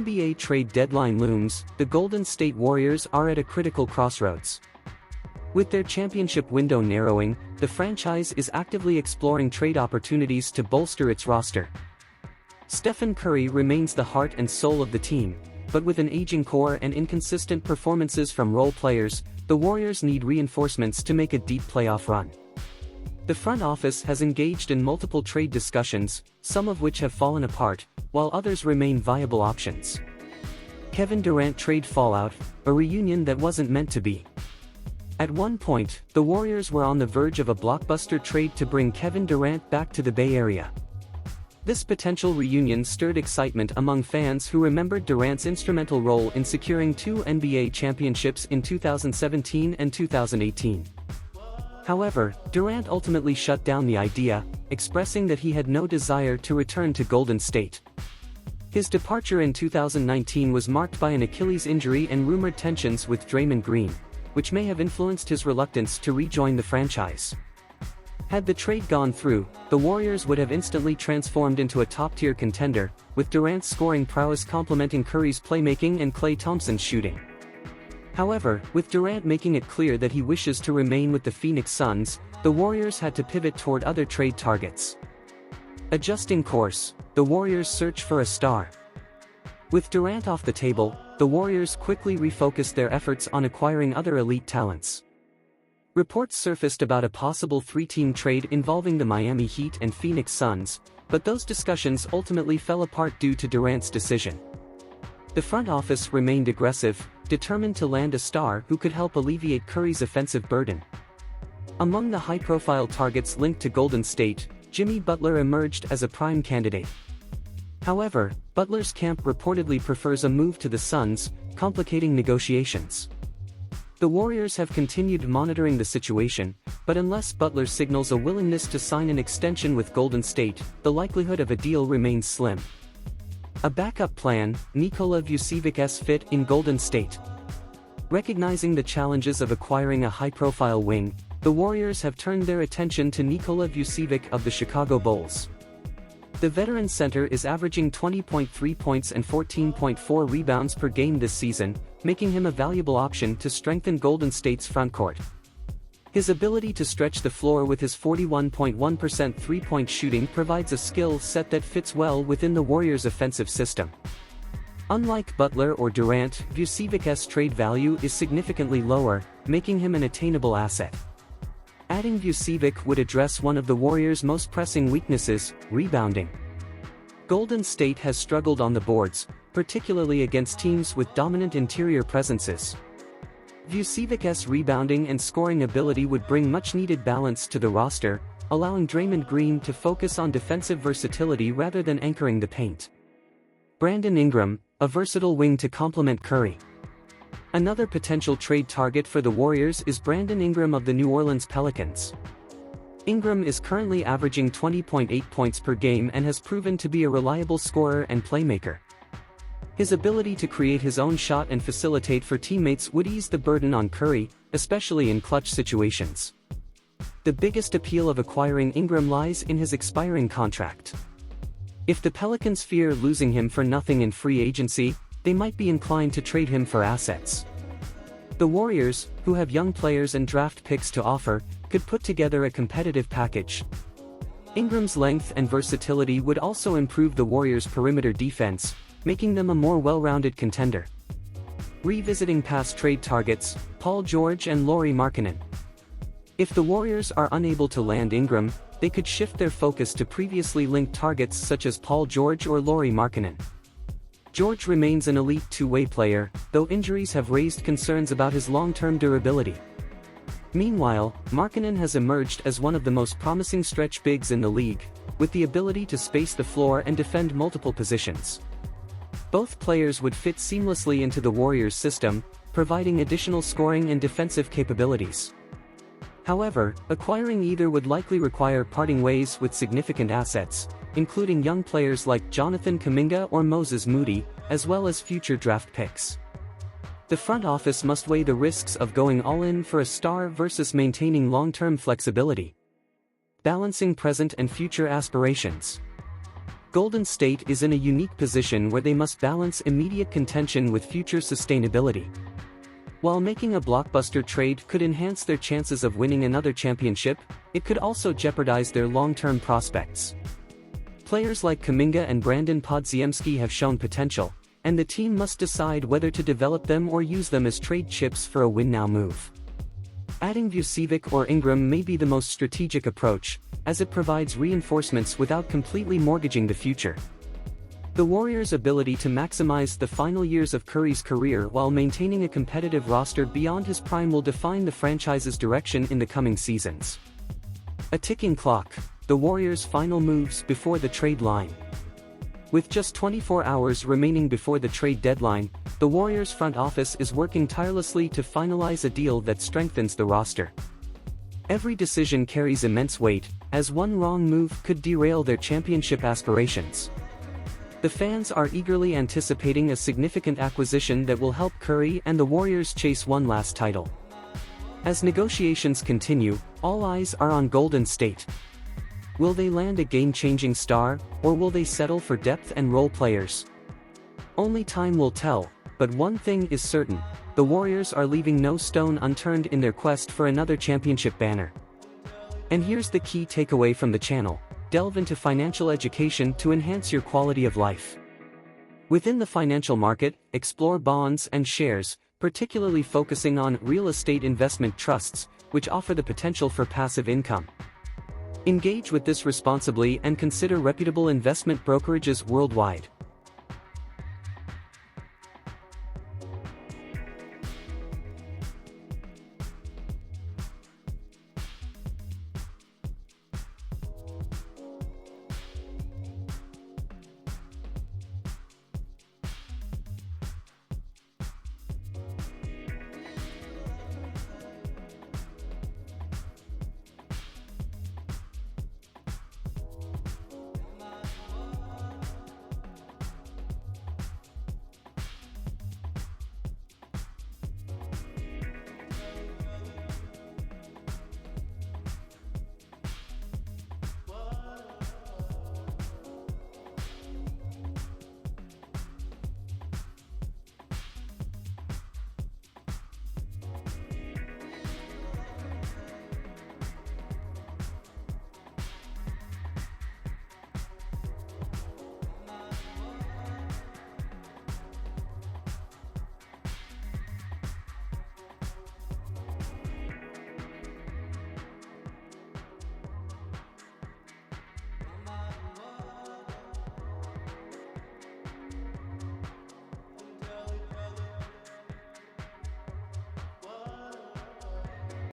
NBA trade deadline looms, the Golden State Warriors are at a critical crossroads. With their championship window narrowing, the franchise is actively exploring trade opportunities to bolster its roster. Stephen Curry remains the heart and soul of the team, but with an aging core and inconsistent performances from role players, the Warriors need reinforcements to make a deep playoff run. The front office has engaged in multiple trade discussions, some of which have fallen apart, while others remain viable options. Kevin Durant trade fallout, a reunion that wasn't meant to be. At one point, the Warriors were on the verge of a blockbuster trade to bring Kevin Durant back to the Bay Area. This potential reunion stirred excitement among fans who remembered Durant's instrumental role in securing 2 NBA championships in 2017 and 2018. However, Durant ultimately shut down the idea, expressing that he had no desire to return to Golden State. His departure in 2019 was marked by an Achilles injury and rumored tensions with Draymond Green, which may have influenced his reluctance to rejoin the franchise. Had the trade gone through, the Warriors would have instantly transformed into a top-tier contender, with Durant's scoring prowess complementing Curry's playmaking and Klay Thompson's shooting. However, with Durant making it clear that he wishes to remain with the Phoenix Suns, the Warriors had to pivot toward other trade targets. Adjusting course, the Warriors search for a star. With Durant off the table, the Warriors quickly refocused their efforts on acquiring other elite talents. Reports surfaced about a possible 3-team trade involving the Miami Heat and Phoenix Suns, but those discussions ultimately fell apart due to Durant's decision. The front office remained aggressive, determined to land a star who could help alleviate Curry's offensive burden. Among the high-profile targets linked to Golden State, Jimmy Butler emerged as a prime candidate. However, Butler's camp reportedly prefers a move to the Suns, complicating negotiations. The Warriors have continued monitoring the situation, but unless Butler signals a willingness to sign an extension with Golden State, the likelihood of a deal remains slim. A backup plan, Nikola Vucevic's fit in Golden State. Recognizing the challenges of acquiring a high-profile wing, the Warriors have turned their attention to Nikola Vucevic of the Chicago Bulls. The veteran center is averaging 20.3 points and 14.4 rebounds per game this season, making him a valuable option to strengthen Golden State's frontcourt. His ability to stretch the floor with his 41.1% three-point shooting provides a skill set that fits well within the Warriors' offensive system. Unlike Butler or Durant, Vucevic's trade value is significantly lower, making him an attainable asset. Adding Vucevic would address one of the Warriors' most pressing weaknesses, rebounding. Golden State has struggled on the boards, particularly against teams with dominant interior presences. Vucevic's rebounding and scoring ability would bring much-needed balance to the roster, allowing Draymond Green to focus on defensive versatility rather than anchoring the paint. Brandon Ingram, a versatile wing to complement Curry. Another potential trade target for the Warriors is Brandon Ingram of the New Orleans Pelicans. Ingram is currently averaging 20.8 points per game and has proven to be a reliable scorer and playmaker. His ability to create his own shot and facilitate for teammates would ease the burden on Curry, especially in clutch situations. The biggest appeal of acquiring Ingram lies in his expiring contract. If the Pelicans fear losing him for nothing in free agency, they might be inclined to trade him for assets. The Warriors, who have young players and draft picks to offer, could put together a competitive package. Ingram's length and versatility would also improve the Warriors' perimeter defense, making them a more well-rounded contender. Revisiting past trade targets, Paul George and Lauri Markkanen. If the Warriors are unable to land Ingram, they could shift their focus to previously linked targets such as Paul George or Lauri Markkanen. George remains an elite two-way player, though injuries have raised concerns about his long-term durability. Meanwhile, Markkanen has emerged as one of the most promising stretch bigs in the league, with the ability to space the floor and defend multiple positions. Both players would fit seamlessly into the Warriors' system, providing additional scoring and defensive capabilities. However, acquiring either would likely require parting ways with significant assets, including young players like Jonathan Kuminga or Moses Moody, as well as future draft picks. The front office must weigh the risks of going all in for a star versus maintaining long-term flexibility. Balancing present and future aspirations. Golden State is in a unique position where they must balance immediate contention with future sustainability. While making a blockbuster trade could enhance their chances of winning another championship, it could also jeopardize their long-term prospects. Players like Kuminga and Brandon Podziemski have shown potential, and the team must decide whether to develop them or use them as trade chips for a win-now move. Adding Vucevic or Ingram may be the most strategic approach, as it provides reinforcements without completely mortgaging the future. The Warriors' ability to maximize the final years of Curry's career while maintaining a competitive roster beyond his prime will define the franchise's direction in the coming seasons. A ticking clock, the Warriors' final moves before the trade line. With just 24 hours remaining before the trade deadline, the Warriors' front office is working tirelessly to finalize a deal that strengthens the roster. Every decision carries immense weight, as one wrong move could derail their championship aspirations. The fans are eagerly anticipating a significant acquisition that will help Curry and the Warriors chase one last title. As negotiations continue, all eyes are on Golden State. Will they land a game-changing star, or will they settle for depth and role players? Only time will tell, but one thing is certain: the Warriors are leaving no stone unturned in their quest for another championship banner. And here's the key takeaway from the channel: delve into financial education to enhance your quality of life. Within the financial market, explore bonds and shares, particularly focusing on real estate investment trusts, which offer the potential for passive income. Engage with this responsibly and consider reputable investment brokerages worldwide.